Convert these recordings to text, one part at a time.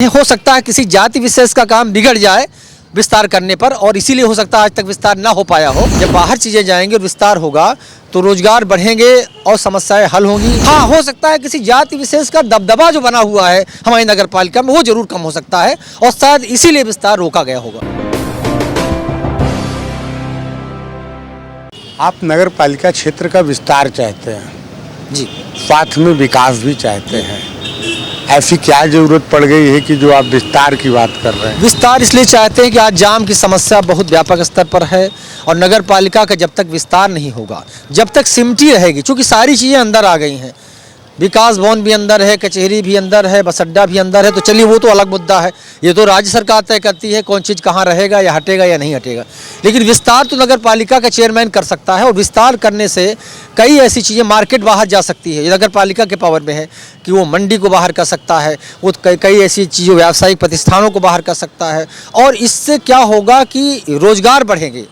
हो सकता है किसी जाति विशेष का काम बिगड़ जाए विस्तार करने पर, और इसीलिए हो सकता है आज तक विस्तार ना हो पाया हो। जब बाहर चीजें जाएंगे और विस्तार होगा तो रोजगार बढ़ेंगे और समस्याएं हल होंगी। हाँ, हो सकता है किसी जाति विशेष का दबदबा जो बना हुआ है हमारी नगर पालिका में वो जरूर कम हो सकता है, और शायद इसीलिए विस्तार रोका गया होगा। आप नगर पालिका क्षेत्र का विस्तार चाहते हैं जी, साथ में विकास भी चाहते हैं। ऐसी क्या जरूरत पड़ गई है कि जो आप विस्तार की बात कर रहे हैं? विस्तार इसलिए चाहते हैं कि आज जाम की समस्या बहुत व्यापक स्तर पर है, और नगर पालिका का जब तक विस्तार नहीं होगा, जब तक सिमटी रहेगी, क्योंकि सारी चीज़ें अंदर आ गई हैं। विकास भवन भी अंदर है, कचहरी भी अंदर है, बस अड्डा भी अंदर है, तो चलिए वो तो अलग मुद्दा है। ये तो राज्य सरकार तय करती है कौन चीज़ कहाँ रहेगा या हटेगा या नहीं हटेगा। लेकिन विस्तार तो नगर पालिका का चेयरमैन कर सकता है, और विस्तार करने से कई ऐसी चीज़ें, मार्केट बाहर जा सकती है, ये नगर पालिका के पावर में है कि वो मंडी को बाहर कर सकता है, वो कई ऐसी चीज़ों, व्यावसायिक प्रतिष्ठानों को बाहर कर सकता है। और इससे क्या होगा कि रोजगार बढ़ेंगे।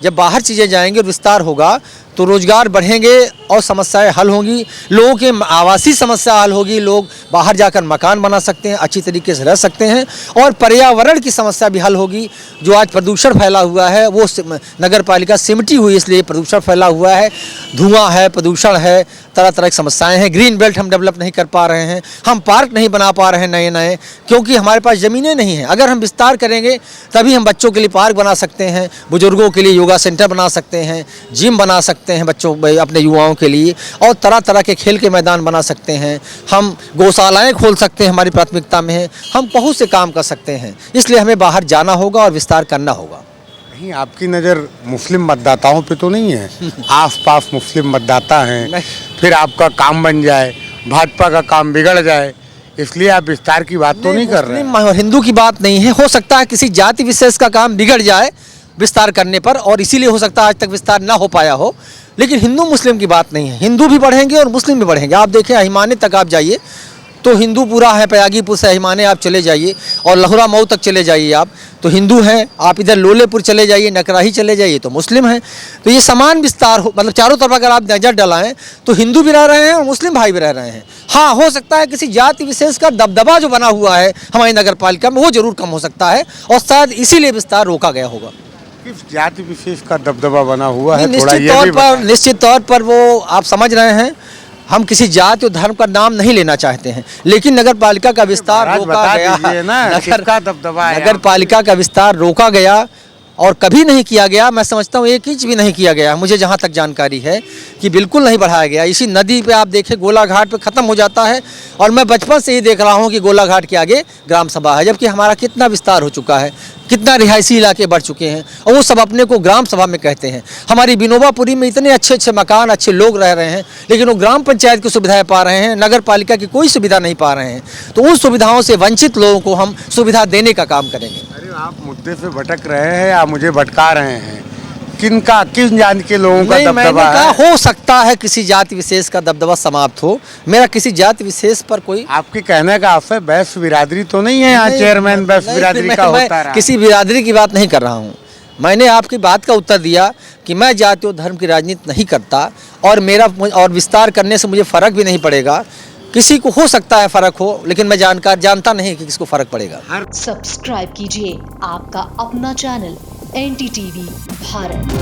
जब बाहर चीज़ें जाएंगे और विस्तार होगा तो रोजगार बढ़ेंगे और समस्याएं हल होंगी, लोगों के आवासीय समस्या हल होगी, लोग बाहर जाकर मकान बना सकते हैं, अच्छी तरीके से रह सकते हैं, और पर्यावरण की समस्या भी हल होगी। जो आज प्रदूषण फैला हुआ है वो नगर पालिका सिमटी हुई, इसलिए प्रदूषण फैला हुआ है, धुआं है, प्रदूषण है, तरह तरह की समस्याएं हैं। ग्रीन बेल्ट हम डेवलप नहीं कर पा रहे हैं, हम पार्क नहीं बना पा रहे हैं नए नए, क्योंकि हमारे पास ज़मीनें नहीं हैं। अगर हम विस्तार करेंगे तभी हम बच्चों के लिए पार्क बना सकते हैं, बुजुर्गों के लिए योगा सेंटर बना सकते हैं, जिम बना सकते हैं बच्चों अपने युवाओं के लिए, और तरह तरह के खेल के मैदान बना सकते हैं, हम गौशालाएं खोल सकते हैं, हमारी प्राथमिकता में है, हम बहुत से काम कर सकते हैं। इसलिए हमें बाहर जाना होगा और विस्तार करना होगा। नहीं, आपकी नज़र मुस्लिम मतदाताओं पे तो नहीं है? आसपास मुस्लिम मतदाता हैं, फिर आपका काम बन जाए, भाजपा का काम बिगड़ जाए, इसलिए आप विस्तार की बात तो नहीं कर रहे हैं? हिंदू की बात नहीं है। हो सकता है किसी जाति विशेष का काम बिगड़ जाए विस्तार करने पर, और इसीलिए हो सकता है आज तक विस्तार ना हो पाया हो। लेकिन हिंदू मुस्लिम की बात नहीं है, हिंदू भी बढ़ेंगे और मुस्लिम भी बढ़ेंगे। आप देखें, अहिमाने तक आप जाइए तो हिंदू पूरा है, प्रयागीपुर से अहिमाने आप चले जाइए, और लहुरा मऊ तक चले जाइए आप तो हिंदू हैं। आप इधर लोलेपुर चले जाइए, नकराही चले जाइए तो मुस्लिम हैं। तो ये समान विस्तार हो, मतलब चारों तरफ अगर आप नज़र डलाएं तो हिंदू भी रह रहे हैं और मुस्लिम भाई भी रह रहे हैं। हाँ, हो सकता है किसी जाति विशेष का दबदबा जो बना हुआ है हमारी नगर पालिका में वो जरूर कम हो सकता है, और शायद इसीलिए विस्तार रोका गया होगा। किस जाति विशेष का दबदबा बना हुआ है? निश्चित तौर पर वो आप समझ रहे हैं, हम किसी जाति और धर्म का नाम नहीं लेना चाहते हैं, लेकिन नगर पालिका का विस्तार रोका गया। नगर पालिका का विस्तार रोका गया और कभी नहीं किया गया। मैं समझता हूँ 1 इंच भी नहीं किया गया, मुझे जहाँ तक जानकारी है कि बिल्कुल नहीं बढ़ाया गया। इसी नदी पे आप देखें, गोलाघाट पे ख़त्म हो जाता है, और मैं बचपन से ही देख रहा हूँ कि गोलाघाट के आगे ग्राम सभा है, जबकि हमारा कितना विस्तार हो चुका है, कितना रिहायशी इलाके बढ़ चुके हैं, और वो सब अपने को ग्राम सभा में कहते हैं। हमारी विनोबापुरी में इतने अच्छे अच्छे मकान, अच्छे लोग रह रहे हैं, लेकिन वो ग्राम पंचायत की सुविधाएं पा रहे हैं, नगर पालिका की कोई सुविधा नहीं पा रहे हैं। तो उन सुविधाओं से वंचित लोगों को हम सुविधा देने का काम करेंगे। अरे, आप मुद्दे से भटक रहे हैं या मुझे भटका रहे हैं? किस जाति के लोगों का दबदबा है? हो सकता है किसी जाति विशेष का दबदबा समाप्त हो, मेरा किसी जाति विशेष पर कोई। आपके कहने का आशय बैस बिरादरी तो नहीं है? यहाँ चेयरमैन बैस बिरादरी का होता रहा। किसी बिरादरी की बात नहीं कर रहा हूँ। मैंने आपकी बात का उत्तर दिया कि मैं जाति और धर्म की राजनीति नहीं करता, और विस्तार करने से मुझे फ़र्क भी नहीं पड़ेगा। किसी को हो सकता है फ़र्क हो, लेकिन मैं जानता नहीं कि किसको फ़र्क पड़ेगा। सब्सक्राइब कीजिए आपका अपना चैनल NDTV भारत।